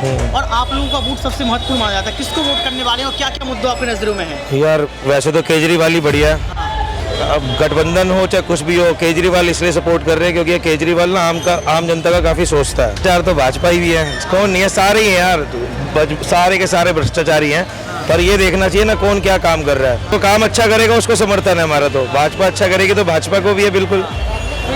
और आप लोगों का वोट सबसे महत्वपूर्ण माना जाता है, किसको वोट करने वाले हैं और क्या क्या मुद्दों आपकी नजरों में है? यार वैसे तो केजरीवाल ही बढ़िया है। अब गठबंधन हो चाहे कुछ भी हो, केजरीवाल इसलिए सपोर्ट कर रहे हैं क्योंकि ये केजरीवाल ना आम जनता का काफी सोचता है। यार तो भाजपा ही भी है, कौन नहीं है, सारे ही हैं यार, सारे के सारे भ्रष्टाचारी हैं। पर ये देखना चाहिए ना कौन क्या काम कर रहा है, तो काम अच्छा करेगा उसको समर्थन है हमारा। तो भाजपा अच्छा करेगी तो भाजपा को भी है बिल्कुल।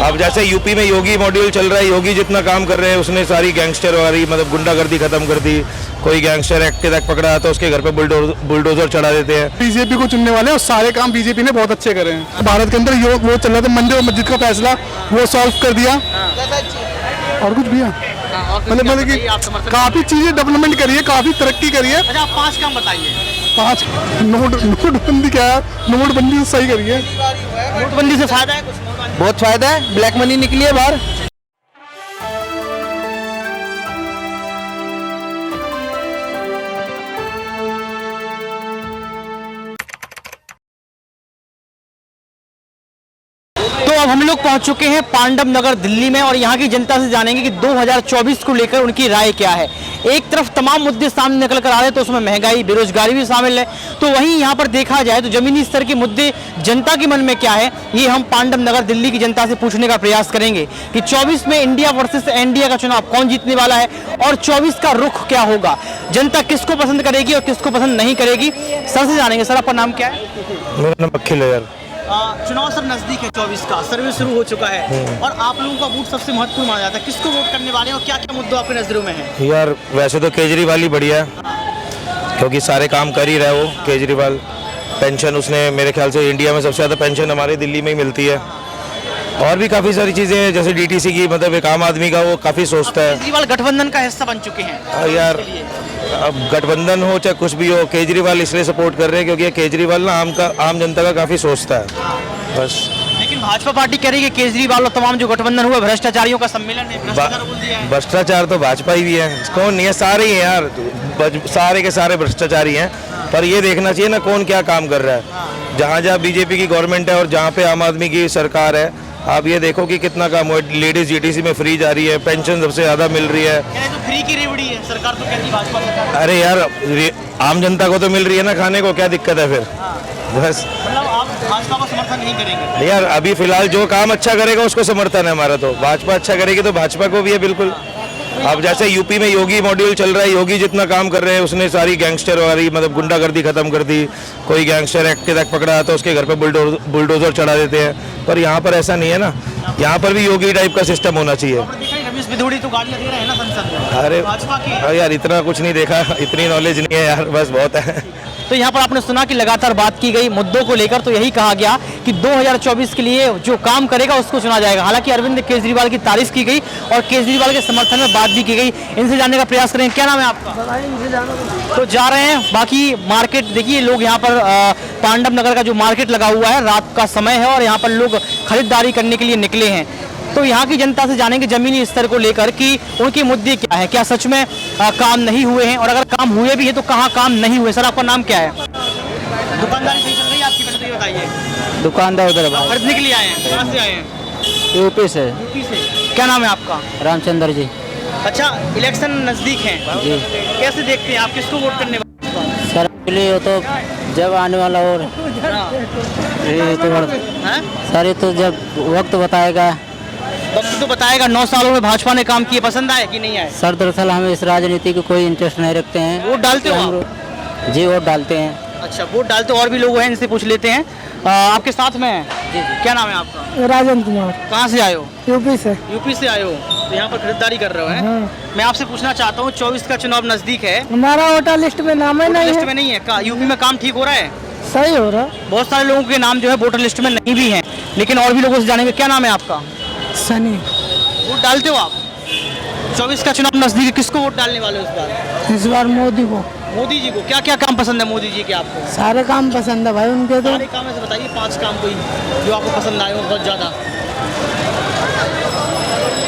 अब जैसे यूपी में योगी मॉड्यूल चल रहा है, योगी जितना काम कर रहे हैं उसने सारी गैंगस्टर वाली मतलब गुंडागर्दी खत्म कर दी। कोई गैंगस्टर एक्ट पकड़ा तो उसके घर पे बुलडोजर चढ़ा देते हैं। बीजेपी को चुनने वाले और सारे काम बीजेपी ने बहुत अच्छे करे हैं। भारत के अंदर वो चल रहा था मंदिर और मस्जिद का फैसला, वो सॉल्व कर दिया। और कुछ भी है मतलब कि काफी चीजें डेवलपमेंट करी है, काफी तरक्की करी है। अच्छा, आप 5 काम बताइए। 5 नोटबंदी क्या है, नोटबंदी सही करी है। नोटबंदी से फायदा है कुछ? बहुत फायदा है, ब्लैक मनी निकली है बाहर। तो अब हम लोग पहुंच चुके हैं पांडव नगर दिल्ली में और यहाँ की जनता से जानेंगे कि 2024 को लेकर उनकी राय क्या है। एक तरफ तमाम मुद्दे सामने निकल कर आ रहे हैं तो उसमें महंगाई, बेरोजगारी भी शामिल है, तो वहीं यहाँ पर देखा जाए तो जमीनी स्तर के मुद्दे जनता के मन में क्या है, ये हम पांडव नगर दिल्ली की जनता से पूछने का प्रयास करेंगे कि 24 में इंडिया वर्सेस एनडीए का चुनाव कौन जीतने वाला है और 24 का रुख क्या होगा, जनता किसको पसंद करेगी और किसको पसंद नहीं करेगी। सर से जानेंगे। सर, आपका नाम क्या है? मेरा नाम अखिल है यार। चुनाव सर नजदीक है, 24 का सर्वे शुरू हो चुका है और आप लोगों का वोट सबसे महत्वपूर्ण माना जाता है, किसको वोट करने वाले हैं और क्या क्या मुद्दों आपकी नजरों में है? यार वैसे तो केजरीवाल ही बढ़िया है क्योंकि सारे काम कर ही रहा है वो केजरीवाल। पेंशन उसने मेरे ख्याल से इंडिया में सबसे ज़्यादा पेंशन हमारे दिल्ली में ही मिलती है। और भी काफ़ी सारी चीज़ें हैं जैसे डीटीसी की, मतलब एक आम आदमी का वो काफ़ी सोचता है। केजरीवाल गठबंधन का हिस्सा बन चुके हैं यार, अब गठबंधन हो चाहे कुछ भी हो, केजरीवाल इसलिए सपोर्ट कर रहे हैं क्योंकि ये केजरीवाल ना आम जनता का काफ़ी सोचता है बस। लेकिन भाजपा पार्टी कह रही है कि केजरीवाल और तमाम जो गठबंधन हुआ भ्रष्टाचारियों का सम्मेलन है, भ्रष्टाचार बोल दिया है। भ्रष्टाचार तो भाजपा ही भी है, कौन नहीं है, सारे ही हैं यार, सारे के सारे भ्रष्टाचारी हैं। पर ये देखना चाहिए ना कौन क्या काम कर रहा है। जहाँ जहाँ बीजेपी की गवर्नमेंट है और जहाँ पे आम आदमी की सरकार है, आप ये देखो कि कितना काम हुआ। लेडीज जीटीसी में फ्री जा रही है, पेंशन सबसे ज्यादा मिल रही है। तो फ्री की रेवड़ी है सरकार, तो कहती भाजपा सरकार। अरे यार, आम जनता को तो मिल रही है ना खाने को, क्या दिक्कत है फिर? बस मतलब आप भाजपा का समर्थन नहीं करेंगे? यार अभी फिलहाल जो काम अच्छा करेगा उसको समर्थन है हमारा। तो भाजपा अच्छा करेगी तो भाजपा को भी है बिल्कुल। अब जैसे यूपी में योगी मॉड्यूल चल रहा है, योगी जितना काम कर रहे हैं उसने सारी गैंगस्टर वाली मतलब गुंडागर्दी खत्म कर दी। कोई गैंगस्टर एक्ट पकड़ा तो उसके घर पे बुलडोजर चढ़ा देते हैं। पर यहाँ पर ऐसा नहीं है ना, यहाँ पर भी योगी टाइप का सिस्टम होना चाहिए। रमेश बिधूड़ी तो गालियां दे रहे हैं ना संसद में। अरे भाजपा की यार इतना कुछ नहीं देखा, इतनी नॉलेज नहीं है यार, बस बहुत है। तो यहाँ पर आपने सुना कि लगातार बात की गई मुद्दों को लेकर, तो यही कहा गया कि 2024 के लिए जो काम करेगा उसको चुना जाएगा। हालांकि अरविंद केजरीवाल की तारीफ की गई और केजरीवाल के समर्थन में बात भी की गई। इनसे जानने का प्रयास करेंगे। क्या नाम है आपका? तो जा रहे हैं बाकी मार्केट। देखिए लोग यहाँ पर पांडव नगर का जो मार्केट लगा हुआ है, रात का समय है और यहाँ पर लोग खरीदारी करने के लिए निकले हैं। तो यहाँ की जनता से जानेंगे जमीनी स्तर को लेकर कि उनके मुद्दे क्या है, क्या सच में काम नहीं हुए हैं और अगर काम हुए भी है तो कहाँ काम नहीं हुए। सर, आपका नाम क्या है? दुकानदारी सही चल रही है आपकी? पहले तो ये बताइए। दुकानदार उधर खरीदने के लिए आए हैं? कहाँ से आए हैं? यूपी से। यूपी से। क्या नाम है आपका? रामचंद्र जी। अच्छा, इलेक्शन नजदीक है जी। कैसे देखते हैं आप, किसको वोट करने वाले? सर ये तो जब आने वाला और ये तो सर ये तो जब वक्त बताएगा। वक्त तो बताएगा। 9 सालों में भाजपा ने काम किए, पसंद आए कि नहीं आए? सर दरअसल हम इस राजनीति को कोई इंटरेस्ट नहीं रखते हैं। वोट डालते हो आप? जी वोट डालते हैं। अच्छा, वोट डालते हो। और भी लोग हैं, इनसे पूछ लेते हैं। आपके साथ में है जी। क्या नाम है आपका? राजन कुमार। कहाँ से आए हो? यूपी से। यूपी से आए हो, तो यहाँ पर खरीदारी कर रहे हो हैं? मैं आपसे पूछना चाहता हूँ, 24 का चुनाव नजदीक है, हमारा वोटर लिस्ट में नाम है नहीं लिस्ट है। में नहीं है। यूपी में काम ठीक हो रहा है? सही हो रहा। बहुत सारे लोगों के नाम जो है वोटर लिस्ट में नहीं भी हैं, लेकिन और भी लोगों से जानेंगे। क्या नाम है आपका? सनी। वोट डालते हो आप? 24 का चुनाव नजदीक है, किसको वोट डालने वाले हो इस बार? इस बार मोदी को। मोदी जी को। क्या क्या काम पसंद है मोदी जी के आपको? सारे काम पसंद है भाई उनके। तो सारे काम में से बताइए 5 काम कोई जो आपको पसंद आए हो बहुत ज्यादा।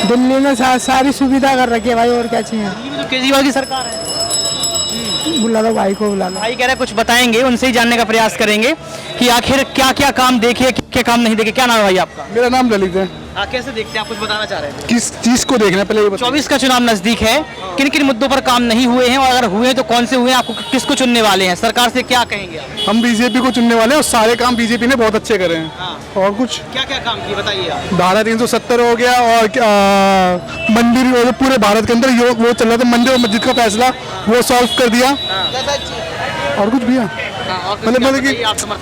दिल्ली में सारी सुविधा कर रखी है भाई, और क्या चाहिए? दिल्ली में तो केजरीवाल की सरकार है। बुला लो भाई को, बुला लो। भाई कह रहे कुछ बताएंगे, उनसे ही जानने का प्रयास करेंगे कि आखिर क्या क्या काम देखे मुख्य काम नहीं देखे। क्या नाम है भाई आपका? मेरा नाम ललित है। कैसे देखते हैं, आप कुछ बताना चाह रहे थे? किस चीज को देखना पहले ये बताओ। 24 का चुनाव नजदीक है, किन किन मुद्दों पर काम नहीं हुए हैं, और अगर हुए हैं तो कौन से हुए हैं? आपको किसको चुनने वाले हैं? सरकार से क्या कहेंगे आप? हम बीजेपी को चुनने वाले हैं और सारे काम बीजेपी ने बहुत अच्छे करे हैं। हाँ। और कुछ क्या क्या काम किए बताइए आप। धारा 370 हो गया और मंदिर और पूरे भारत के अंदर वो चल रहा था मंदिर और मस्जिद का फैसला, वो सॉल्व कर दिया। और कुछ भी है मतलब कि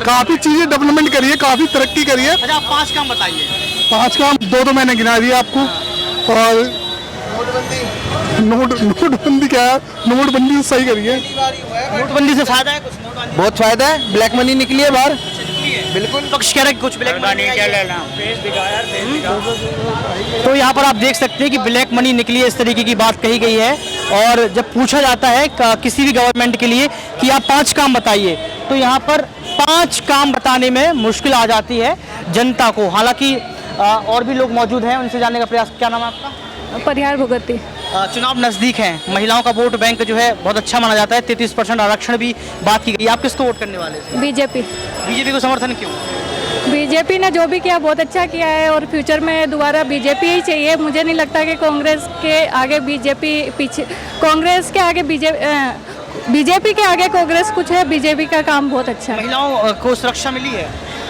काफी चीजें डेवलपमेंट करी है, काफी तरक्की करी है। अच्छा, आप 5 काम बताइए। 5 काम दो मैंने गिना दिया आपको। और नोटबंदी क्या है, नोटबंदी सही करी है। नोटबंदी से फायदा है कुछ? नोटबंदी बहुत फायदा है, ब्लैक मनी निकली है बाहर। बिल्कुल पक्ष कह रहे हैं कुछ ब्लैक मनी क्या लेना। तो यहाँ पर आप देख सकते हैं कि ब्लैक मनी निकली है, इस तरीके की बात कही गई है। और जब पूछा जाता है किसी भी गवर्नमेंट के लिए कि आप 5 काम बताइए, तो यहाँ पर 5 काम बताने में मुश्किल आ जाती है जनता को। हालांकि और भी लोग मौजूद हैं, उनसे जानने का प्रयास। क्या नाम है आपका? परिहार भुगती। चुनाव नजदीक है, महिलाओं का वोट बैंक जो है बहुत अच्छा माना जाता है, 33% आरक्षण भी बात की गई। आप किसको वोट करने वाले हैं? बीजेपी। बीजेपी को समर्थन क्यों? बीजेपी ने जो भी किया बहुत अच्छा किया है और फ्यूचर में दोबारा बीजेपी ही चाहिए। मुझे नहीं लगता कि कांग्रेस के आगे बीजेपी पीछे, कांग्रेस के आगे बीजेपी के आगे कांग्रेस कुछ है। बीजेपी का काम बहुत अच्छा है। महिलाओं को सुरक्षा मिली है?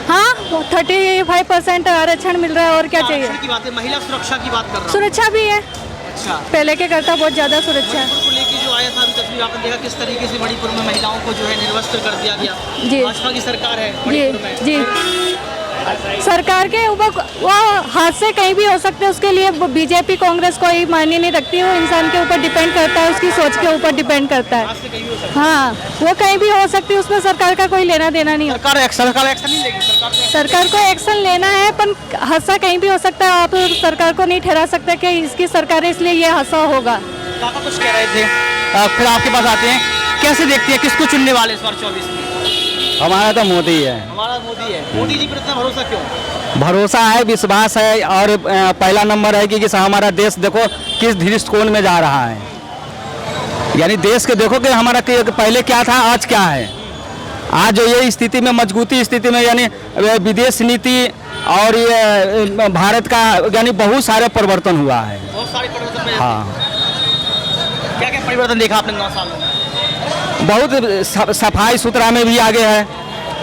हाँ, 35% आरक्षण मिल रहा है और क्या चाहिए। आरक्षण की बात है, महिला सुरक्षा की बात कर रहा हूं। सुरक्षा भी है, अच्छा। पहले के करता बहुत ज्यादा सुरक्षा है। मणिपुर को लेके जो आया था अभी तस्वीर आपने देखा, किस तरीके से मणिपुर में महिलाओं को जो है निर्वस्त्र कर दिया गया। जी। भाजपा की सरकार है जी मणिपुर में। जी, सरकार के ऊपर वो हादसे कहीं भी हो सकते हैं, उसके लिए बीजेपी कांग्रेस कोई मायने नहीं रखती। वो इंसान के ऊपर डिपेंड करता है, उसकी सोच के ऊपर डिपेंड करता है। हादसे कहीं भी हो सकते हाँ, वो कहीं भी हो सकती है, उसमें सरकार का कोई लेना देना नहीं है। सरकार एक्शन नहीं लेगी। सरकार को एक्शन लेना है, पर हादसा कहीं भी हो सकता है। आप सरकार को नहीं ठहरा सकते कि इसकी सरकार है इसलिए ये हादसा होगा। काका कुछ कह रहे थे, फिर आपके पास आते हैं। कैसे देखते हैं, किसको चुनने वाले इस बार 24 में? हमारा तो मोदी है। हमारा मोदी है। मोदी जी पर इतना भरोसा क्यों? भरोसा है, विश्वास है, और पहला नंबर है कि हमारा देश देखो किस दृष्टिकोण में जा रहा है। यानी देश के देखो कि हमारा पहले क्या था, आज क्या है। आज जो ये स्थिति में, मजबूती स्थिति में, यानी विदेश नीति और ये भारत का यानी बहुत सारे परिवर्तन हुआ है। बहुत सारे परिवर्तन। हाँ, क्या क्या परिवर्तन देखा आपने 9 साल में? बहुत सफाई सुथरा में भी आगे है।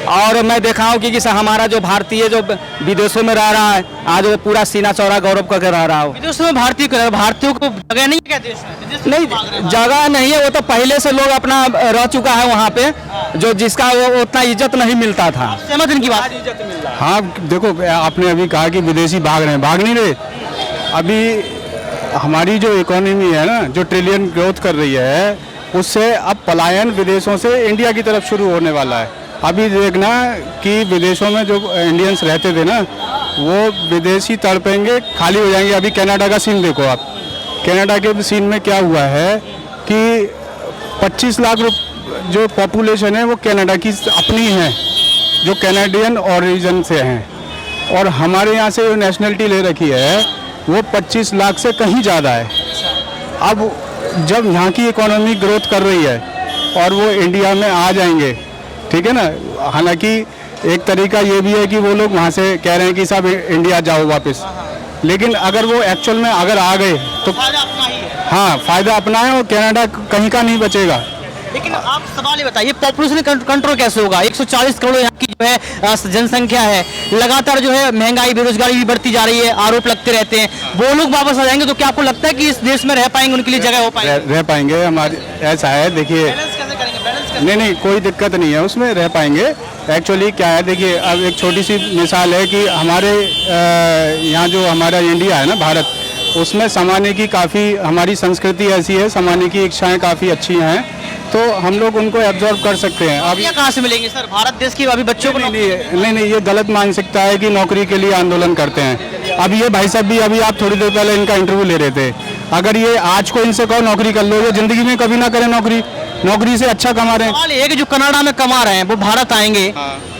और मैं देखा हूँ कि हमारा जो भारतीय जो विदेशों में रह रहा है, आज वो पूरा सीना चौड़ा गौरव करके रह रहा हो। विदेशों में भारतीयों को जगह नहीं है क्या देश में? विदेश में नहीं, भाग रहे हैं। जगह नहीं है, वो तो पहले से लोग अपना रह चुका है वहाँ पे, जो जिसका वो उतना इज्जत नहीं मिलता था। सहमत इनकी बात? हाँ देखो, आपने अभी कहा कि विदेशी भाग रहे हैं, भाग नहीं रहे। अभी हमारी जो इकोनॉमी है ना, जो ट्रिलियन ग्रोथ कर रही है, उससे अब पलायन विदेशों से इंडिया की तरफ शुरू होने वाला है। अभी देखना कि विदेशों में जो इंडियंस रहते थे ना, वो विदेशी तड़पेंगे, खाली हो जाएंगे। अभी कनाडा का सीन देखो आप। कनाडा के सीन में क्या हुआ है कि 25 लाख जो पॉपुलेशन है वो कनाडा की अपनी है, जो कैनेडियन ओरिजिन से हैं। और हमारे यहाँ से जो नेशनलिटी ले रखी है वो 25 लाख से कहीं ज़्यादा है। अब जब यहाँ की इकोनॉमी ग्रोथ कर रही है और वो इंडिया में आ जाएंगे, ठीक है ना। हालांकि एक तरीका ये भी है कि वो लोग वहाँ से कह रहे हैं कि सब इंडिया जाओ वापस, लेकिन अगर वो एक्चुअल में अगर आ गए तो फायदा अपना ही है। हाँ, फायदा अपना है और कनाडा कहीं का नहीं बचेगा। लेकिन आप सवाल ये बताइए, पॉपुलेशन कंट्रोल कैसे होगा? 140 करोड़ यहाँ की जो है जनसंख्या है, लगातार जो है महंगाई, बेरोजगारी भी बढ़ती जा रही है, आरोप लगते रहते हैं। वो लोग वापस आ जाएंगे तो क्या आपको लगता है कि इस देश में रह पाएंगे, उनके लिए जगह हो पाएगी? रह पाएंगे। हमारी ऐसा है, देखिए, बैलेंस कैसे करेंगे? बैलेंस कैसे? नहीं, कोई दिक्कत नहीं है उसमें, रह पाएंगे। एक्चुअली क्या है, देखिए, अब एक छोटी सी मिसाल है कि हमारे यहाँ जो हमारा इंडिया है ना, भारत, उसमें समाने की काफ़ी, हमारी संस्कृति ऐसी है, समाने की इच्छाएं काफ़ी अच्छी हैं, तो हम लोग उनको एब्जॉर्ब कर सकते हैं। अब ये कहाँ से मिलेंगे सर? भारत देश की अभी बच्चों को नहीं, ये गलत मानसिकता है कि नौकरी के लिए आंदोलन करते हैं। अब ये भाई साहब भी, अभी आप थोड़ी देर पहले इनका इंटरव्यू ले रहे थे, अगर ये आज को इनसे कहो नौकरी कर लो, ये ज़िंदगी में कभी ना करें नौकरी। नौकरी से अच्छा कमा रहे हैं। सवाल ये है कि जो कनाडा में कमा रहे हैं वो भारत आएंगे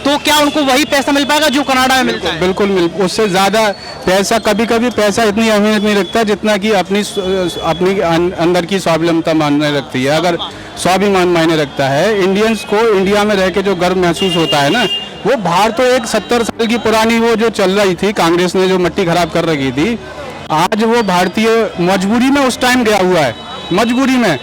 तो क्या उनको वही पैसा मिल पाएगा जो कनाडा में मिलता है? बिल्कुल उससे ज़्यादा पैसा, कभी कभी पैसा इतनी अहमियत नहीं रखता जितना कि अपनी अंदर की स्वावलंबता मायने रखती है। अगर स्वाभिमान मायने रखता है, इंडियंस को इंडिया में रह के जो गर्व महसूस होता है ना, वो बाहर तो एक 70 साल की पुरानी वो जो चल रही थी, कांग्रेस ने जो मिट्टी खराब कर रखी थी, आज वो भारतीय मजबूरी में उस टाइम गया हुआ है। मजबूरी में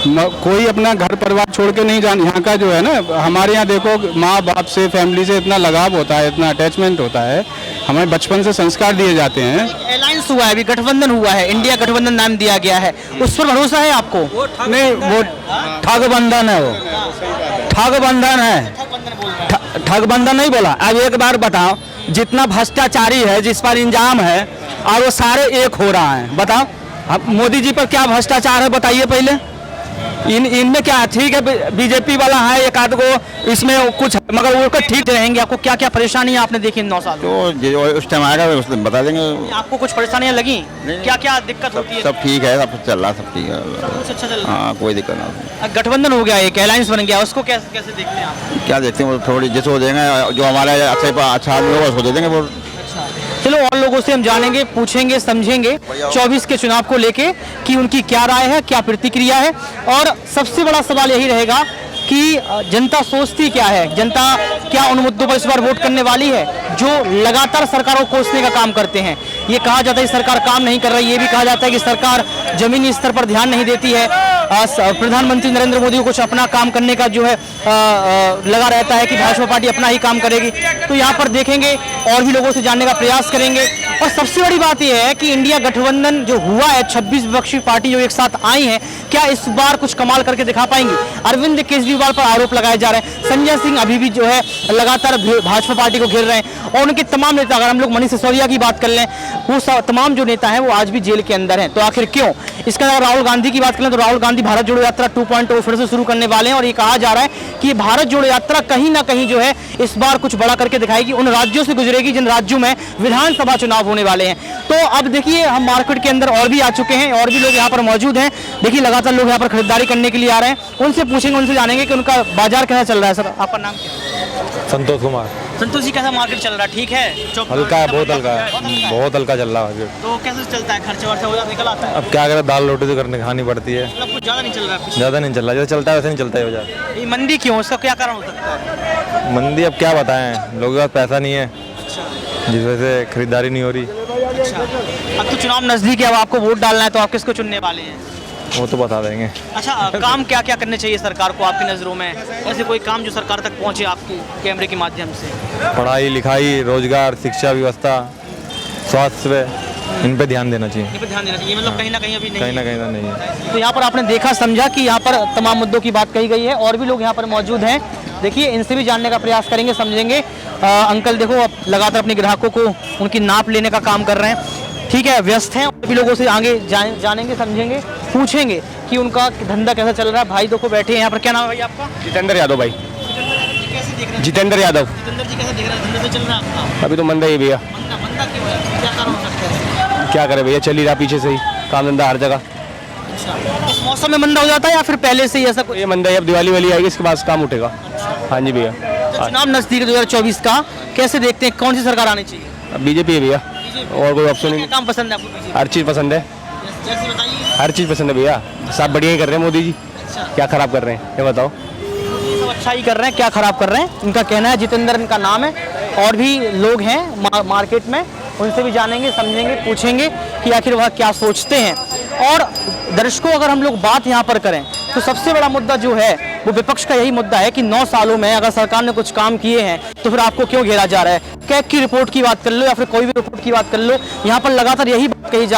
कोई अपना घर परिवार छोड़ के नहीं जान, यहाँ का जो है ना, हमारे यहाँ देखो माँ बाप से, फैमिली से इतना लगाव होता है, इतना अटैचमेंट होता है, हमें बचपन से संस्कार दिए जाते हैं। अलायंस हुआ है, अभी गठबंधन हुआ है, इंडिया गठबंधन नाम दिया गया है, उस पर भरोसा है आपको? नहीं, वो ठगबंधन है, वो ठगबंधन है, ठगबंधन नहीं बोला। अब एक बार बताओ, जितना भ्रष्टाचारी है, जिस पर इंजाम है, और वो सारे एक हो रहा है, बताओ अब मोदी जी पर क्या भ्रष्टाचार है बताइए पहले। इनमें क्या, ठीक है बीजेपी वाला है एक आध को, इसमें कुछ मगर वो ठीक रहेंगे। आपको क्या क्या परेशानियां आपने देखी इन 9 साल में? जो उस टाइम आएगा उस टाइम बता देंगे। आपको कुछ परेशानियां लगी? क्या क्या दिक्कत होती है? सब ठीक है, सब चल रहा, सब ठीक है, कुछ अच्छा चल रहा है? हाँ कोई दिक्कत नहीं। गठबंधन हो गया, एक अलायंस बन गया, उसको कैसे कैसे देखते हैं आप? क्या देखते हैं, वो थोड़ी जिसको हो देंगे, जो हमारे अच्छा आदमी होगा उसको दे देंगे वो। चलो और लोगों से हम जानेंगे, पूछेंगे, समझेंगे 24 के चुनाव को लेके कि उनकी क्या राय है, क्या प्रतिक्रिया है, और सबसे बड़ा सवाल यही रहेगा कि जनता सोचती क्या है, जनता क्या उन मुद्दों पर इस बार वोट करने वाली है जो लगातार सरकारों को कोसने का काम करते हैं। ये कहा जाता है कि सरकार काम नहीं कर रही, ये भी कहा जाता है कि सरकार जमीनी स्तर पर ध्यान नहीं देती है। प्रधानमंत्री नरेंद्र मोदी को कुछ अपना काम करने का जो है लगा रहता है कि भाजपा पार्टी अपना ही काम करेगी। तो यहाँ पर देखेंगे और भी लोगों से जानने का प्रयास करेंगे। और सबसे बड़ी बात यह है कि इंडिया गठबंधन जो हुआ है, 26 विपक्षी पार्टी जो एक साथ आई हैं, क्या इस बार कुछ कमाल करके दिखा पाएंगी? अरविंद केजरीवाल पर आरोप लगाए जा रहे हैं, संजय सिंह अभी भी जो है लगातार भाजपा पार्टी को घेर रहे हैं, और उनके तमाम नेता, अगर हम लोग मनीष सिसोदिया की बात कर लें, वो तमाम जो नेता हैं वो आज भी जेल के अंदर हैं। तो आखिर क्यों? इसका अगर राहुल गांधी की बात करें तो राहुल गांधी भारत जोड़ो यात्रा 2.0 फिर से शुरू करने वाले हैं, और ये कहा जा रहा है कि भारत जोड़ो यात्रा कहीं ना कहीं जो है इस बार कुछ बड़ा करके दिखाएगी, उन राज्यों से गुजरेगी जिन राज्यों में विधानसभा चुनाव होने वाले हैं। तो अब देखिए, हम मार्केट के अंदर और भी आ चुके हैं, और भी लोग यहाँ पर मौजूद हैं। देखिए लगातार लोग यहाँ पर खरीदारी करने के लिए आ रहे हैं, उनसे पूछेंगे, उनसे जानेंगे कि उनका बाजार कैसा चल रहा है। सर आपका नाम क्या है? संतोष कुमार। संतोष जी, कैसा मार्केट चल रहा है? ठीक है? हल्का है, बहुत हल्का है, बहुत हल्का चल रहा है। तो कैसे चलता है? खर्चा वर्चा हो जाता, निकल आता है? अब क्या करें, दाल रोटी तो करने खानी पड़ती है। मतलब कुछ ज़्यादा नहीं चल रहा है? ज़्यादा नहीं चल रहा, जैसे चलता है वैसे नहीं चलता है बाजार। ये मंदी क्यों? इसका क्या कारण हो सकता है? मंदी अब क्या बताएं, लोगों के पास पैसा नहीं है, जिस वजह से खरीदारी नहीं हो रही। अब तो चुनाव नजदीक है, अब आपको वोट डालना है, तो आप किसको चुनने वाले हैं? वो तो बता देंगे। अच्छा, काम क्या क्या करने चाहिए सरकार को आपकी नज़रों में? ऐसे कोई काम जो सरकार तक पहुंचे आपके कैमरे के माध्यम से? पढ़ाई लिखाई, रोजगार, शिक्षा व्यवस्था, स्वास्थ्य, इन पे ध्यान देना चाहिए। इन पे ध्यान देना चाहिए, मतलब कहीं ना कहीं अभी नहीं कहीं ना कहीं नहीं है। तो यहाँ पर आपने देखा समझा कि यहाँ पर तमाम मुद्दों की बात कही गई है, और भी लोग यहाँ पर मौजूद हैं। देखिए, इनसे भी जानने का प्रयास करेंगे, समझेंगे। अंकल देखो, अब लगातार अपने ग्राहकों को उनकी नाप लेने का काम कर रहे हैं, ठीक है, व्यस्त हैं। और भी लोगों से आगे जानेंगे, समझेंगे, पूछेंगे कि उनका धंधा कैसा चल रहा है। भाई देखो बैठे हैं यहाँ पर, क्या नाम है भाई आपका? जितेंद्र यादव भाई। कैसे देख रहे हैं जितेंद्र यादव। जितेंद्र जी, कैसे देख रहे हैं? धंधा तो चल रहा है आपका? अभी तो मंदा ही भैया, मंदा क्यों है? क्या कारण हो सकता है? क्या करे भैया, चल ही रहा पीछे से ही, काम धंधा हर जगह। इस मौसम में मंदा हो जाता है या फिर पहले से ही ऐसा कुछ? ये मंदा है, अब दिवाली वाली आएगी, इसके बाद काम उठेगा। हाँ जी भैया। तो चुनाव नजदीक 2024 का, कैसे देखते हैं, कौन सी सरकार आनी चाहिए? अब बीजेपी है भैया, और कोई ऑप्शन क्या नहीं। काम पसंद है आपको? बीजेपी? हर चीज़ पसंद है, जैसे बताइए। हर चीज़ पसंद है भैया, सब बढ़िया ही कर रहे हैं मोदी जी। अच्छा, क्या खराब कर रहे हैं ये बताओ? ये सब अच्छा ही कर रहे हैं, क्या खराब कर रहे हैं? इनका कहना है, जितेंद्र इनका नाम है, और भी लोग हैं मार्केट में, उनसे भी जानेंगे, समझेंगे, पूछेंगे कि आखिर वह क्या सोचते हैं। और दर्शकों, अगर हम लोग बात यहाँ पर करें तो सबसे बड़ा मुद्दा जो है वो विपक्ष का यही मुद्दा है कि 9 सालों में अगर सरकार ने कुछ काम किए हैं तो फिर आपको क्यों घेरा जा रहा है? कैग की रिपोर्ट की बात कर लो या फिर कोई भी रिपोर्ट की बात कर लो, यहाँ पर लगातार यही बात कही जा